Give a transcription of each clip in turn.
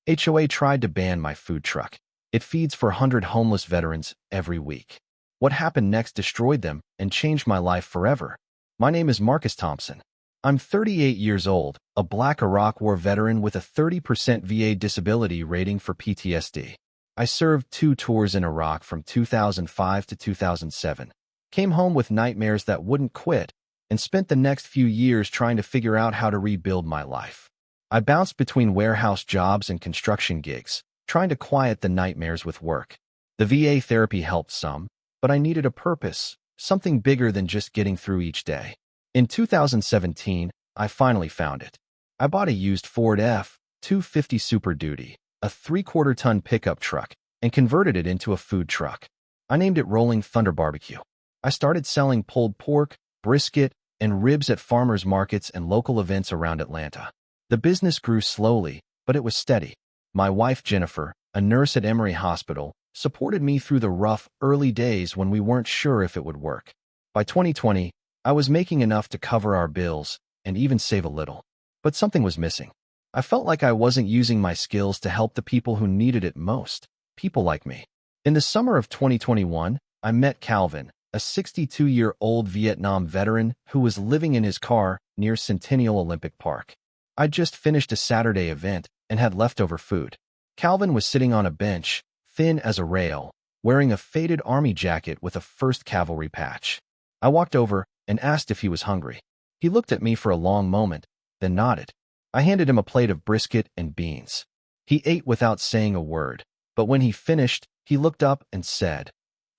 HOA tried to ban my food truck. It feeds 400 homeless veterans every week. What happened next destroyed them and changed my life forever. My name is Marcus Thompson. I'm 38 years old, a Black Iraq War veteran with a 30% VA disability rating for PTSD. I served 2 tours in Iraq from 2005 to 2007, came home with nightmares that wouldn't quit, and spent the next few years trying to figure out how to rebuild my life. I bounced between warehouse jobs and construction gigs, trying to quiet the nightmares with work. The VA therapy helped some, but I needed a purpose, something bigger than just getting through each day. In 2017, I finally found it. I bought a used Ford F-250 Super Duty, a 3/4-ton pickup truck, and converted it into a food truck. I named it Rolling Thunder Barbecue. I started selling pulled pork, brisket, and ribs at farmers markets and local events around Atlanta. The business grew slowly, but it was steady. My wife, Jennifer, a nurse at Emory Hospital, supported me through the rough, early days when we weren't sure if it would work. By 2020, I was making enough to cover our bills and even save a little. But something was missing. I felt like I wasn't using my skills to help the people who needed it most, people like me. In the summer of 2021, I met Calvin, a 62-year-old Vietnam veteran who was living in his car near Centennial Olympic Park. I'd just finished a Saturday event and had leftover food. Calvin was sitting on a bench, thin as a rail, wearing a faded army jacket with a 1st Cavalry patch. I walked over and asked if he was hungry. He looked at me for a long moment, then nodded. I handed him a plate of brisket and beans. He ate without saying a word, but when he finished, he looked up and said,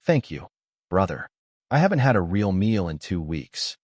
"Thank you, brother. I haven't had a real meal in 2 weeks."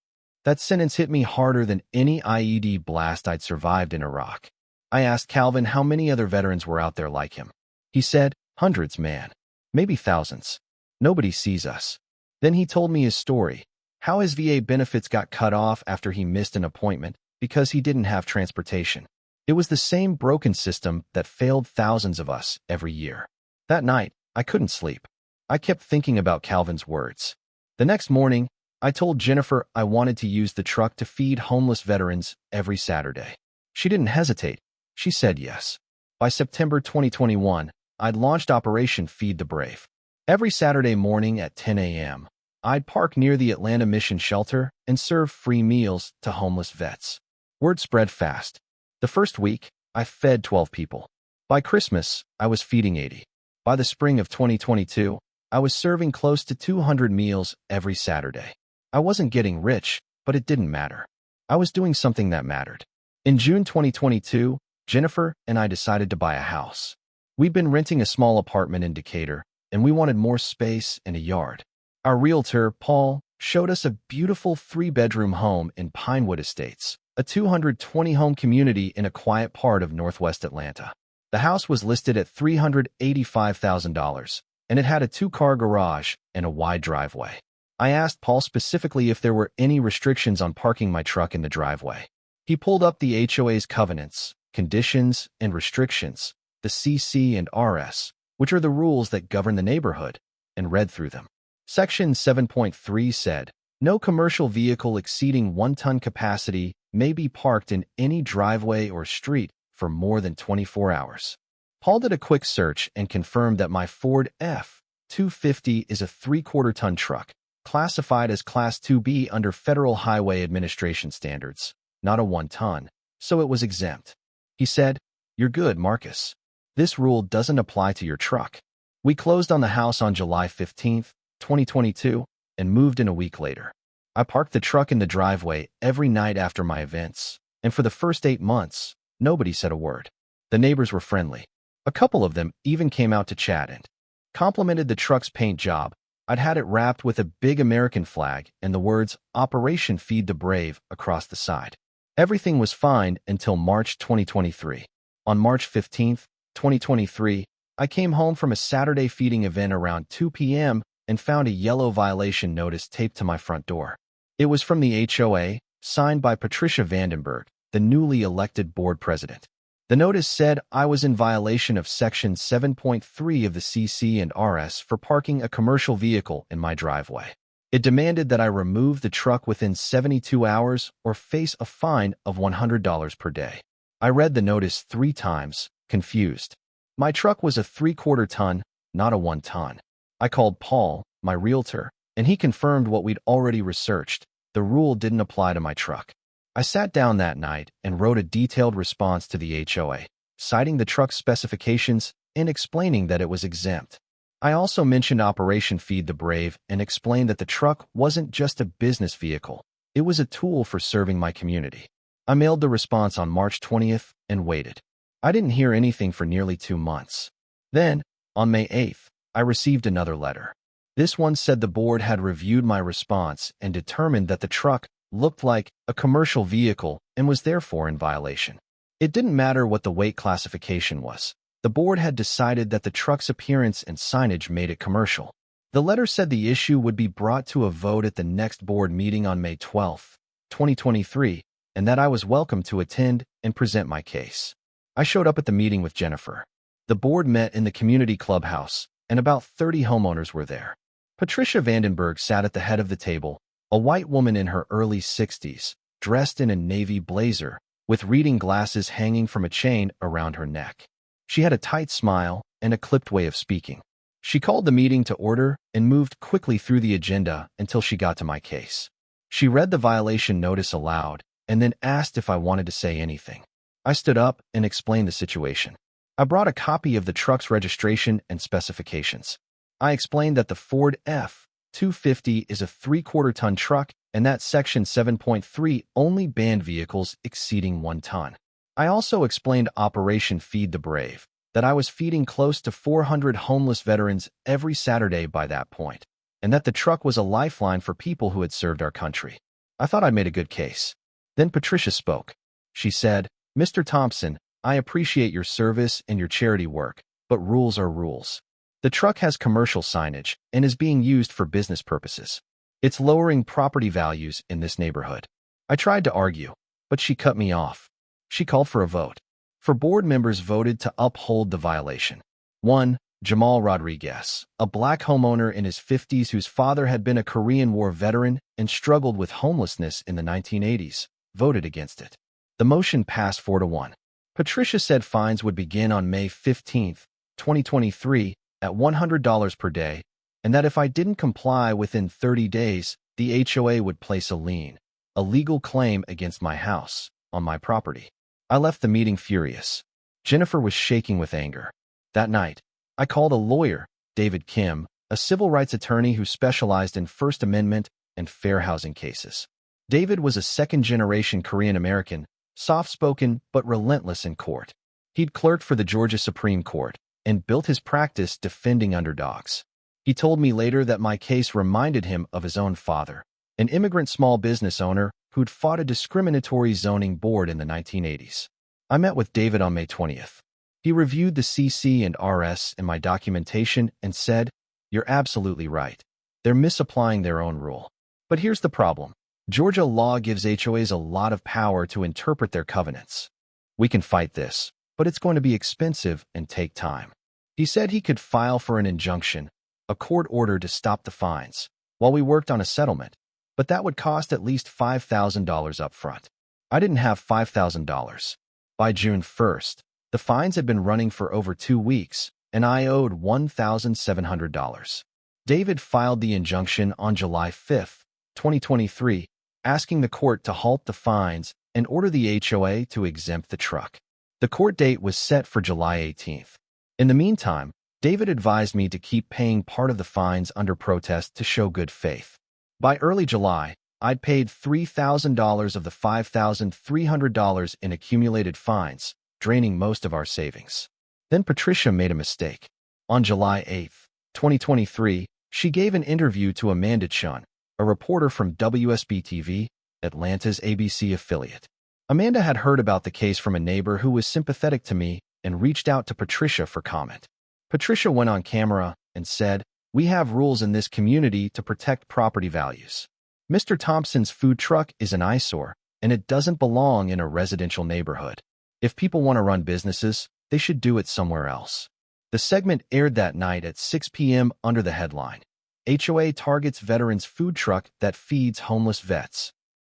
That sentence hit me harder than any IED blast I'd survived in Iraq. I asked Calvin how many other veterans were out there like him. He said, "Hundreds, man. Maybe thousands. Nobody sees us." Then he told me his story, how his VA benefits got cut off after he missed an appointment because he didn't have transportation. It was the same broken system that failed thousands of us every year. That night, I couldn't sleep. I kept thinking about Calvin's words. The next morning, I told Jennifer I wanted to use the truck to feed homeless veterans every Saturday. She didn't hesitate. She said yes. By September 2021, I'd launched Operation Feed the Brave. Every Saturday morning at 10 a.m., I'd park near the Atlanta Mission Shelter and serve free meals to homeless vets. Word spread fast. The first week, I fed 12 people. By Christmas, I was feeding 80. By the spring of 2022, I was serving close to 200 meals every Saturday. I wasn't getting rich, but it didn't matter. I was doing something that mattered. In June 2022, Jennifer and I decided to buy a house. We'd been renting a small apartment in Decatur, and we wanted more space and a yard. Our realtor, Paul, showed us a beautiful 3-bedroom home in Pinewood Estates, a 220-home community in a quiet part of Northwest Atlanta. The house was listed at $385,000, and it had a 2-car garage and a wide driveway. I asked Paul specifically if there were any restrictions on parking my truck in the driveway. He pulled up the HOA's covenants, conditions, and restrictions, the CC and RS, which are the rules that govern the neighborhood, and read through them. Section 7.3 said, "No commercial vehicle exceeding 1-ton capacity may be parked in any driveway or street for more than 24 hours. Paul did a quick search and confirmed that my Ford F-250 is a 3/4-ton truck, classified as Class 2B under Federal Highway Administration standards, not a 1-ton, so it was exempt. He said, "You're good, Marcus. This rule doesn't apply to your truck." We closed on the house on July 15, 2022, and moved in a week later. I parked the truck in the driveway every night after my events, and for the first 8 months, nobody said a word. The neighbors were friendly. A couple of them even came out to chat and complimented the truck's paint job. I'd had it wrapped with a big American flag and the words "Operation Feed the Brave" across the side. Everything was fine until March 2023. On March 15, 2023, I came home from a Saturday feeding event around 2 p.m. and found a yellow violation notice taped to my front door. It was from the HOA, signed by Patricia Vandenberg, the newly elected board president. The notice said I was in violation of Section 7.3 of the CC and RS for parking a commercial vehicle in my driveway. It demanded that I remove the truck within 72 hours or face a fine of $100 per day. I read the notice 3 times, confused. My truck was a 3/4 ton, not a 1 ton. I called Paul, my realtor, and he confirmed what we'd already researched. The rule didn't apply to my truck. I sat down that night and wrote a detailed response to the HOA, citing the truck's specifications and explaining that it was exempt. I also mentioned Operation Feed the Brave and explained that the truck wasn't just a business vehicle. It was a tool for serving my community. I mailed the response on March 20th and waited. I didn't hear anything for nearly 2 months. Then, on May 8th, I received another letter. This one said the board had reviewed my response and determined that the truck looked like a commercial vehicle and was therefore in violation. It didn't matter what the weight classification was. The board had decided that the truck's appearance and signage made it commercial. The letter said the issue would be brought to a vote at the next board meeting on May 12, 2023, and that I was welcome to attend and present my case. I showed up at the meeting with Jennifer. The board met in the community clubhouse, and about 30 homeowners were there. Patricia Vandenberg sat at the head of the table, a white woman in her early 60s, dressed in a navy blazer, with reading glasses hanging from a chain around her neck. She had a tight smile and a clipped way of speaking. She called the meeting to order and moved quickly through the agenda until she got to my case. She read the violation notice aloud and then asked if I wanted to say anything. I stood up and explained the situation. I brought a copy of the truck's registration and specifications. I explained that the Ford F-250 is a 3/4 ton truck and that Section 7.3 only banned vehicles exceeding 1 ton. I also explained Operation Feed the Brave, that I was feeding close to 400 homeless veterans every Saturday by that point, and that the truck was a lifeline for people who had served our country. I thought I'd made a good case. Then Patricia spoke. She said, "Mr. Thompson, I appreciate your service and your charity work, but rules are rules. The truck has commercial signage and is being used for business purposes. It's lowering property values in this neighborhood." I tried to argue, but she cut me off. She called for a vote. 4 board members voted to uphold the violation. 1. Jamal Rodriguez, a black homeowner in his 50s whose father had been a Korean War veteran and struggled with homelessness in the 1980s, voted against it. The motion passed 4-1. Patricia said fines would begin on May 15, 2023, at $100 per day, and that if I didn't comply within 30 days, the HOA would place a lien, a legal claim against my house, on my property. I left the meeting furious. Jennifer was shaking with anger. That night, I called a lawyer, David Kim, a civil rights attorney who specialized in First Amendment and fair housing cases. David was a second-generation Korean-American, soft-spoken but relentless in court. He'd clerked for the Georgia Supreme Court and built his practice defending underdogs. He told me later that my case reminded him of his own father, an immigrant small business owner who'd fought a discriminatory zoning board in the 1980s. I met with David on May 20th. He reviewed the CC and RS in my documentation and said, "You're absolutely right. They're misapplying their own rule. But here's the problem. Georgia law gives HOAs a lot of power to interpret their covenants. We can fight this, but it's going to be expensive and take time." He said he could file for an injunction, a court order to stop the fines, while we worked on a settlement, but that would cost at least $5,000 up front. I didn't have $5,000. By June 1st, the fines had been running for over 2 weeks, and I owed $1,700. David filed the injunction on July 5, 2023, asking the court to halt the fines and order the HOA to exempt the truck. The court date was set for July 18th. In the meantime, David advised me to keep paying part of the fines under protest to show good faith. By early July, I'd paid $3,000 of the $5,300 in accumulated fines, draining most of our savings. Then Patricia made a mistake. On July 8, 2023, she gave an interview to Amanda Chun, a reporter from WSB-TV, Atlanta's ABC affiliate. Amanda had heard about the case from a neighbor who was sympathetic to me and reached out to Patricia for comment. Patricia went on camera and said, "We have rules in this community to protect property values. Mr. Thompson's food truck is an eyesore, and it doesn't belong in a residential neighborhood. If people want to run businesses, they should do it somewhere else." The segment aired that night at 6 p.m. under the headline, "HOA targets veterans' food truck that feeds homeless vets."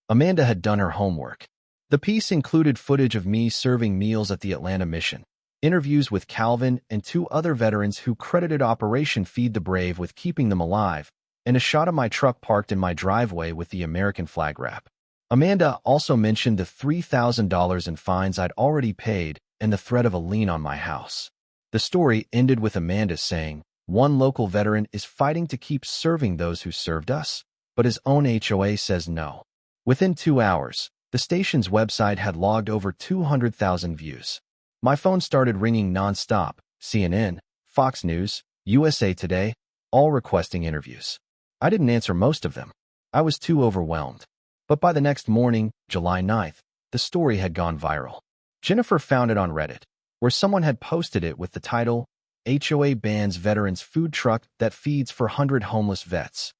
Amanda had done her homework. The piece included footage of me serving meals at the Atlanta Mission. interviews with Calvin and two other veterans who credited Operation Feed the Brave with keeping them alive, and a shot of my truck parked in my driveway with the American flag wrap. Amanda also mentioned the $3,000 in fines I'd already paid and the threat of a lien on my house. The story ended with Amanda saying, "One local veteran is fighting to keep serving those who served us, but his own HOA says no." Within 2 hours, the station's website had logged over 200,000 views. My phone started ringing nonstop, CNN, Fox News, USA Today, all requesting interviews. I didn't answer most of them. I was too overwhelmed. But by the next morning, July 9th, the story had gone viral. Jennifer found it on Reddit, where someone had posted it with the title, "HOA bans veterans food truck that feeds for 100 homeless vets."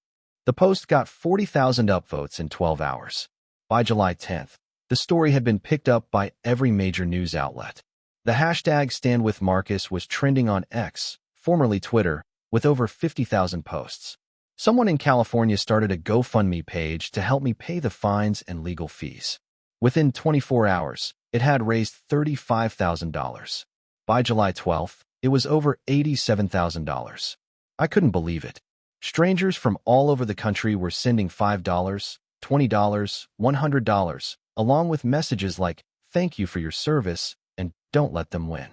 The post got 40,000 upvotes in 12 hours. By July 10th, the story had been picked up by every major news outlet. The hashtag #StandWithMarcus was trending on X, formerly Twitter, with over 50,000 posts. Someone in California started a GoFundMe page to help me pay the fines and legal fees. Within 24 hours, it had raised $35,000. By July 12th, it was over $87,000. I couldn't believe it. Strangers from all over the country were sending $5, $20, $100, along with messages like, "Thank you for your service," and "Don't let them win."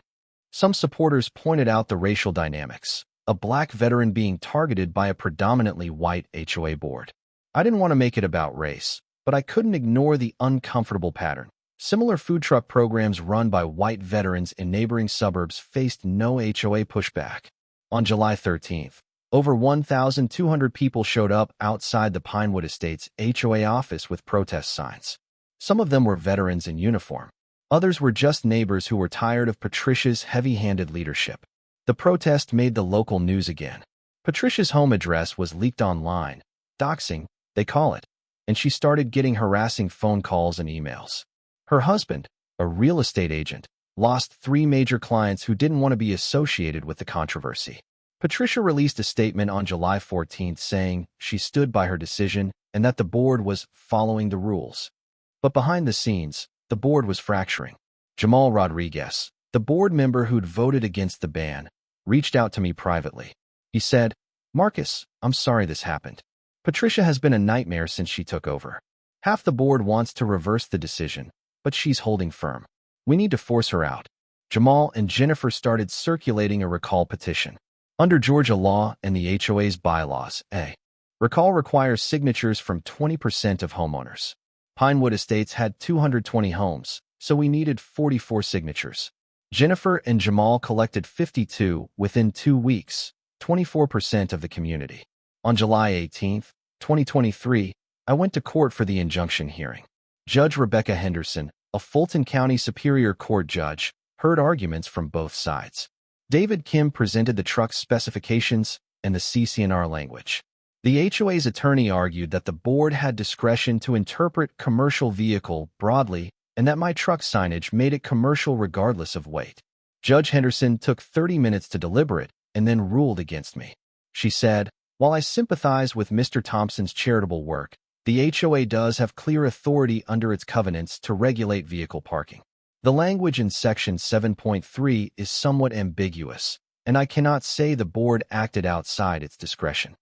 Some supporters pointed out the racial dynamics, a black veteran being targeted by a predominantly white HOA board. I didn't want to make it about race, but I couldn't ignore the uncomfortable pattern. Similar food truck programs run by white veterans in neighboring suburbs faced no HOA pushback. On July 13th, over 1,200 people showed up outside the Pinewood Estates HOA office with protest signs. Some of them were veterans in uniform. Others were just neighbors who were tired of Patricia's heavy-handed leadership. The protest made the local news again. Patricia's home address was leaked online, doxing, they call it, and she started getting harassing phone calls and emails. Her husband, a real estate agent, lost 3 major clients who didn't want to be associated with the controversy. Patricia released a statement on July 14th saying she stood by her decision and that the board was following the rules. But behind the scenes, the board was fracturing. Jamal Rodriguez, the board member who'd voted against the ban, reached out to me privately. He said, "Marcus, I'm sorry this happened. Patricia has been a nightmare since she took over. Half the board wants to reverse the decision, but she's holding firm. We need to force her out." Jamal and Jennifer started circulating a recall petition. Under Georgia law and the HOA's bylaws, a recall requires signatures from 20% of homeowners. Pinewood Estates had 220 homes, so we needed 44 signatures. Jennifer and Jamal collected 52 within 2 weeks, 24% of the community. On July 18th, 2023, I went to court for the injunction hearing. Judge Rebecca Henderson, a Fulton County Superior Court judge, heard arguments from both sides. David Kim presented the truck's specifications and the CC&R language. The HOA's attorney argued that the board had discretion to interpret commercial vehicle broadly and that my truck signage made it commercial regardless of weight. Judge Henderson took 30 minutes to deliberate and then ruled against me. She said, "While I sympathize with Mr. Thompson's charitable work, the HOA does have clear authority under its covenants to regulate vehicle parking. The language in Section 7.3 is somewhat ambiguous, and I cannot say the board acted outside its discretion."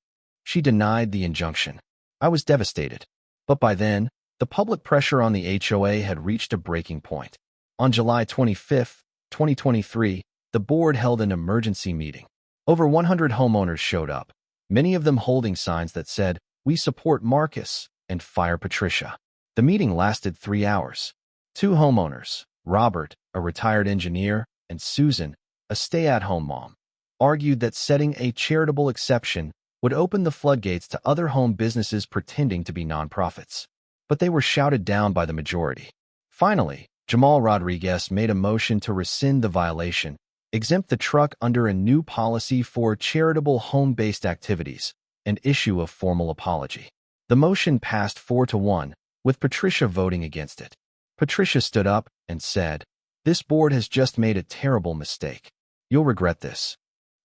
She denied the injunction. I was devastated. But by then, the public pressure on the HOA had reached a breaking point. On July 25, 2023, the board held an emergency meeting. Over 100 homeowners showed up, many of them holding signs that said, "We support Marcus," and "Fire Patricia." The meeting lasted 3 hours. 2 homeowners, Robert, a retired engineer, and Susan, a stay-at-home mom, argued that setting a charitable exception would open the floodgates to other home businesses pretending to be nonprofits. But they were shouted down by the majority. Finally, Jamal Rodriguez made a motion to rescind the violation, exempt the truck under a new policy for charitable home-based activities, and issue a formal apology. The motion passed 4-1, with Patricia voting against it. Patricia stood up and said, "This board has just made a terrible mistake. You'll regret this."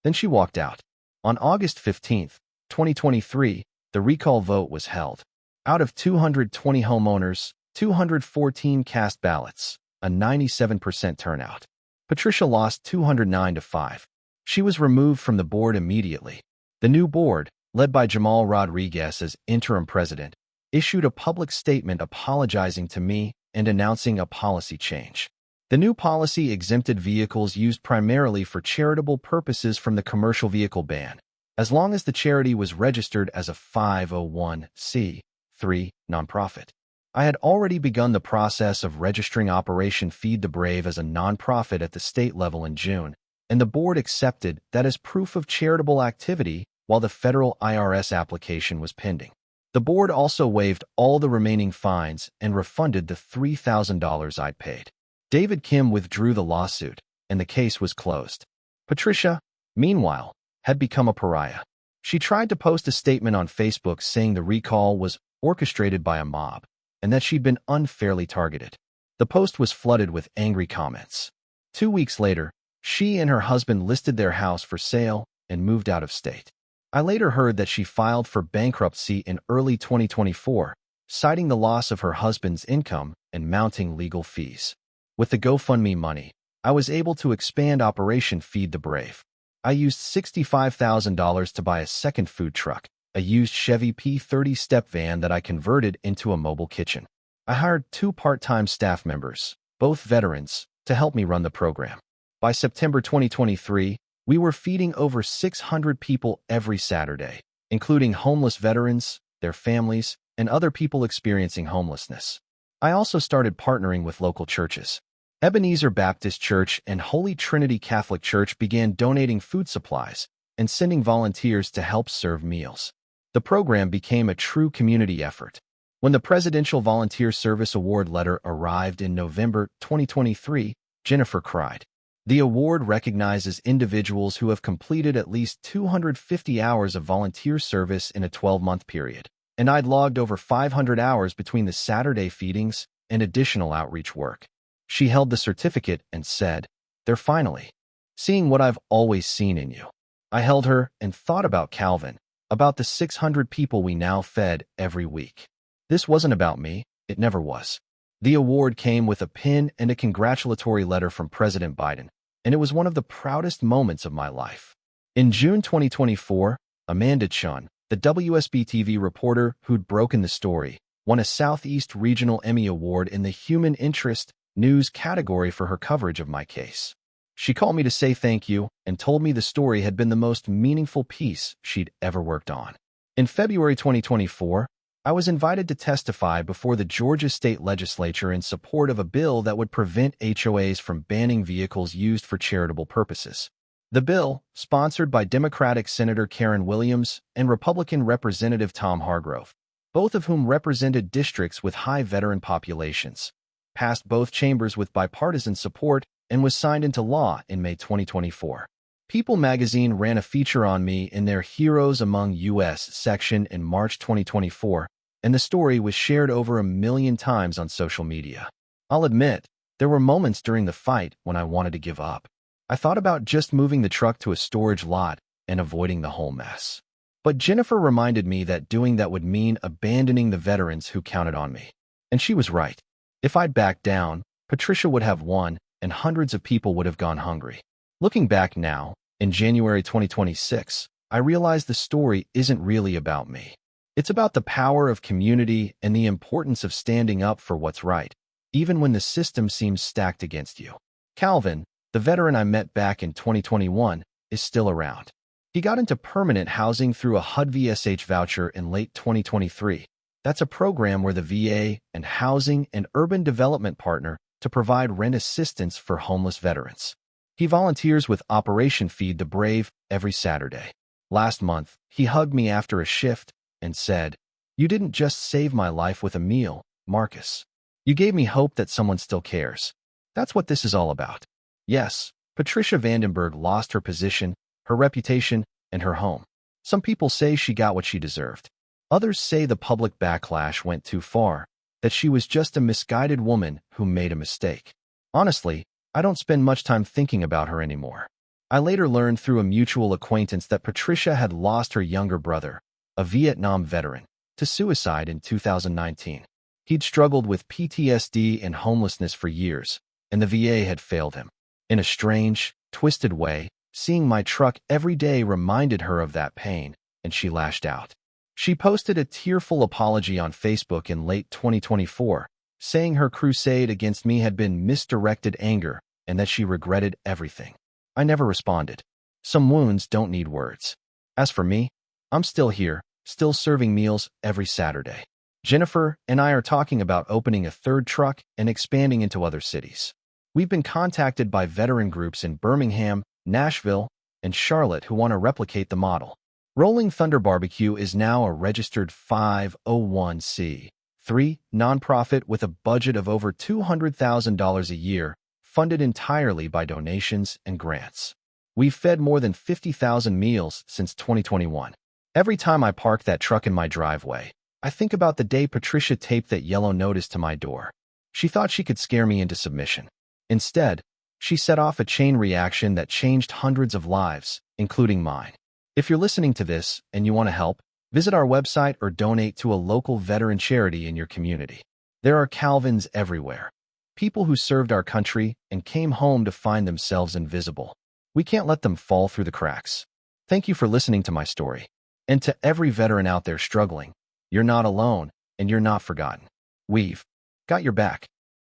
Then she walked out. On August 15th, 2023, the recall vote was held. Out of 220 homeowners, 214 cast ballots, a 97% turnout. Patricia lost 209 to 5. She was removed from the board immediately. The new board, led by Jamal Rodriguez as interim president, issued a public statement apologizing to me and announcing a policy change. The new policy exempted vehicles used primarily for charitable purposes from the commercial vehicle ban, as long as the charity was registered as a 501c3 nonprofit. I had already begun the process of registering Operation Feed the Brave as a nonprofit at the state level in June, and the board accepted that as proof of charitable activity while the federal IRS application was pending. The board also waived all the remaining fines and refunded the $3,000 I'd paid. David Kim withdrew the lawsuit, and the case was closed. Patricia, meanwhile, had become a pariah. She tried to post a statement on Facebook saying the recall was orchestrated by a mob and that she'd been unfairly targeted. The post was flooded with angry comments. 2 weeks later, she and her husband listed their house for sale and moved out of state. I later heard that she filed for bankruptcy in early 2024, citing the loss of her husband's income and mounting legal fees. With the GoFundMe money, I was able to expand Operation Feed the Brave. I used $65,000 to buy a second food truck, a used Chevy P30 step van that I converted into a mobile kitchen. I hired 2 part-time staff members, both veterans, to help me run the program. By September 2023, we were feeding over 600 people every Saturday, including homeless veterans, their families, and other people experiencing homelessness. I also started partnering with local churches. Ebenezer Baptist Church and Holy Trinity Catholic Church began donating food supplies and sending volunteers to help serve meals. The program became a true community effort. When the Presidential Volunteer Service Award letter arrived in November 2023, Jennifer cried. The award recognizes individuals who have completed at least 250 hours of volunteer service in a 12-month period, and I'd logged over 500 hours between the Saturday feedings and additional outreach work. She held the certificate and said, "They're finally seeing what I've always seen in you." I held her and thought about Calvin, about the 600 people we now fed every week. This wasn't about me. It never was. The award came with a pin and a congratulatory letter from President Biden, and it was one of the proudest moments of my life. In June 2024, Amanda Chun, the WSB-TV reporter who'd broken the story, won a Southeast Regional Emmy Award in the Human Interest News category for her coverage of my case. She called me to say thank you and told me the story had been the most meaningful piece she'd ever worked on. In February 2024, I was invited to testify before the Georgia State Legislature in support of a bill that would prevent HOAs from banning vehicles used for charitable purposes. The bill, sponsored by Democratic Senator Karen Williams and Republican Representative Tom Hargrove, both of whom represented districts with high veteran populations, passed both chambers with bipartisan support and was signed into law in May 2024. People magazine ran a feature on me in their Heroes Among U.S. section in March 2024, and the story was shared over 1 million times on social media. I'll admit, there were moments during the fight when I wanted to give up. I thought about just moving the truck to a storage lot and avoiding the whole mess. But Jennifer reminded me that doing that would mean abandoning the veterans who counted on me. And she was right. If I'd backed down, Patricia would have won, and hundreds of people would have gone hungry. Looking back now, in January 2026, I realized the story isn't really about me. It's about the power of community and the importance of standing up for what's right, even when the system seems stacked against you. Calvin, the veteran I met back in 2021, is still around. He got into permanent housing through a HUD-VSH voucher in late 2023. That's a program where the VA and Housing and Urban Development partner to provide rent assistance for homeless veterans. He volunteers with Operation Feed the Brave every Saturday. Last month, he hugged me after a shift and said, "You didn't just save my life with a meal, Marcus. You gave me hope that someone still cares." That's what this is all about. Yes, Patricia Vandenberg lost her position, her reputation, and her home. Some people say she got what she deserved. Others say the public backlash went too far, that she was just a misguided woman who made a mistake. Honestly, I don't spend much time thinking about her anymore. I later learned through a mutual acquaintance that Patricia had lost her younger brother, a Vietnam veteran, to suicide in 2019. He'd struggled with PTSD and homelessness for years, and the VA had failed him. In a strange, twisted way, seeing my truck every day reminded her of that pain, and she lashed out. She posted a tearful apology on Facebook in late 2024, saying her crusade against me had been misdirected anger and that she regretted everything. I never responded. Some wounds don't need words. As for me, I'm still here, still serving meals every Saturday. Jennifer and I are talking about opening a third truck and expanding into other cities. We've been contacted by veteran groups in Birmingham, Nashville, and Charlotte who want to replicate the model. Rolling Thunder Barbecue is now a registered 501c3 nonprofit with a budget of over $200,000 a year, funded entirely by donations and grants. We've fed more than 50,000 meals since 2021. Every time I park that truck in my driveway, I think about the day Patricia taped that yellow notice to my door. She thought she could scare me into submission. Instead, she set off a chain reaction that changed hundreds of lives, including mine. If you're listening to this and you want to help, visit our website or donate to a local veteran charity in your community. There are Calvins everywhere. People who served our country and came home to find themselves invisible. We can't let them fall through the cracks. Thank you for listening to my story. And to every veteran out there struggling, you're not alone and you're not forgotten. We've got your back.